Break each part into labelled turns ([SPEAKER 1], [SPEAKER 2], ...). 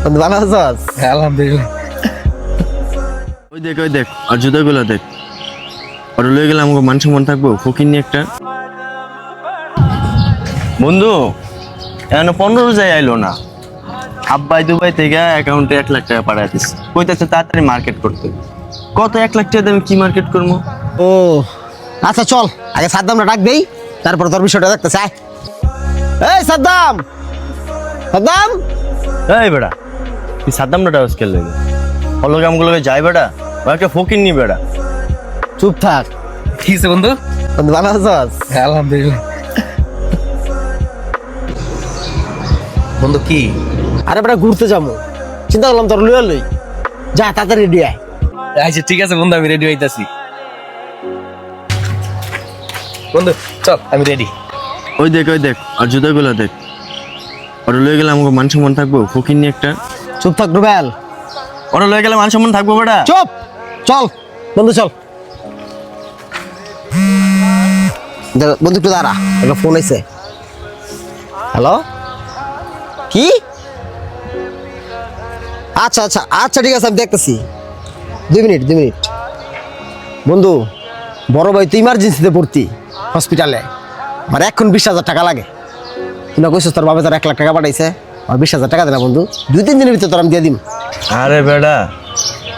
[SPEAKER 1] ভালো আছিস?
[SPEAKER 2] আলহামদুলিল্লাহ।
[SPEAKER 3] ওই দেখ আর জুতাগুলো দেখ, ওটা লয়ে গেলে আমাকে মান সম্মান থাকবো ফকির নিয়ে একটা। বন্ধু এখন 15 যাই আইলো না, আব্বাই দুবাই থেকে অ্যাকাউন্টে 1 লাখ টাকা পাঠায় দিচ্ছে, কইতাছে তাড়াতাড়ি মার্কেট করতে। কত 1 লাখ টাকা দিয়ে আমি কি মার্কেট করবো?
[SPEAKER 1] ও আচ্ছা চল আগে সাদ্দামটা ডাক দেই, তারপর তোর বিষয়টা দেখতেছে। আয় এই সাদ্দাম, সাদ্দাম
[SPEAKER 3] এই বেড়া তুই সাদ্দাম না ডাউস খেলে হলো কামগুলোকে যাই বেড়া, ও একটা ফকির নি বেড়া।
[SPEAKER 1] চুপ থাক।
[SPEAKER 2] ঠিক আছে বন্ধু।
[SPEAKER 1] ভালো আছিস?
[SPEAKER 2] আলহামদুলিল্লাহ। বন্ধু কি?
[SPEAKER 1] আরে বেটা ঘুরতে যাবো, চিন্তা করলাম তোর লইয়া লই। যা তাড়াতাড়ি রেডি আয়।
[SPEAKER 2] আচ্ছা ঠিক আছে বন্ধু, আমি রেডি হইতাছি। বন্ধু চল, আমি রেডি।
[SPEAKER 3] ওই দেখ আর জুতাগুলো দেখ, ওটা লয়ে গেলে আমাকে মান সম্মান থাকবো ফকির নিয়ে একটা।
[SPEAKER 1] চুপ থাক রুবেল।
[SPEAKER 3] ওটা লয়ে গেলে মান সম্মান থাকবো বেড়া।
[SPEAKER 1] চুপ, চল বন্ধু চল। বন্ধু একটু দাঁড়া, একটা ফোন আইছে। হ্যালো, কি? আচ্ছা আচ্ছা আচ্ছা ঠিক আছে, আমি দেখতেছি। 2 মিনিট বন্ধু, বড় ভাই তো ইমার্জেন্সিতে ভর্তি হসপিটালে, আমার এখন 20,000 টাকা লাগে। তুই না কইছিস তোর বাবা তোর 1 লাখ টাকা পাঠাইছে, আর 20,000 টাকা দে না বন্ধু, 2-3 দিনের ভিতরে তোর আমি দিয়ে দিম।
[SPEAKER 3] আরে বেড়া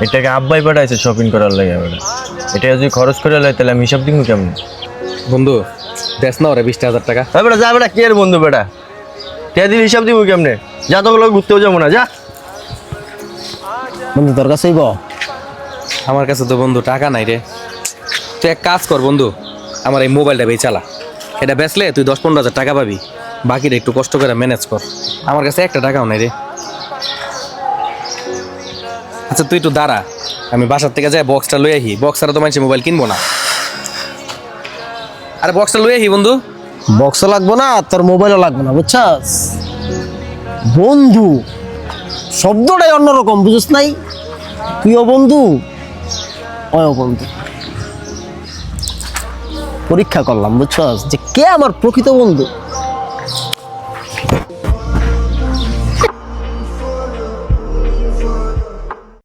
[SPEAKER 3] এটাকে আব্বাই পাঠাইছে শপিং করার লাগে বেড়া, এটা যদি খরচ করে লাই তাহলে আমি হিসাব দিব কেমন?
[SPEAKER 2] বন্ধু দেখ না ওরা 20,000 টাকা।
[SPEAKER 3] বেড়া যা বেড়া, কে এর বন্ধু বেড়া, কে দিন হিসাব দিব কেমনে? যা তো ঘুরতেও যাবো না, যা।
[SPEAKER 1] বন্ধু তোর কাছেই ব।
[SPEAKER 2] আমার কাছে তো বন্ধু টাকা নাই রে। তুই এক কাজ কর বন্ধু, আমার এই মোবাইলটা বেই চালা, এটা বেচলে তুই 10-15 হাজার টাকা পাবি, বাকিটা একটু কষ্ট করে ম্যানেজ কর। আমার কাছে একটা টাকাও নাই রে। আচ্ছা তুই একটু দাঁড়া, আমি বাসার থেকে যাই বক্সটা লই আহি। বক্স ছাড়া তো মানুষ মোবাইল কিনবো না। আরে বক্সটা লই আহি বন্ধু।
[SPEAKER 1] বক্সও লাগবো না, তোর মোবাইলও লাগবে না, বুঝছস বন্ধু? শব্দটাই অন্যরকম, বুঝছ নাই? তুইও বন্ধু, ওও বন্ধু। পরীক্ষা করলাম বুঝছস যে কে আমার প্রকৃত বন্ধু।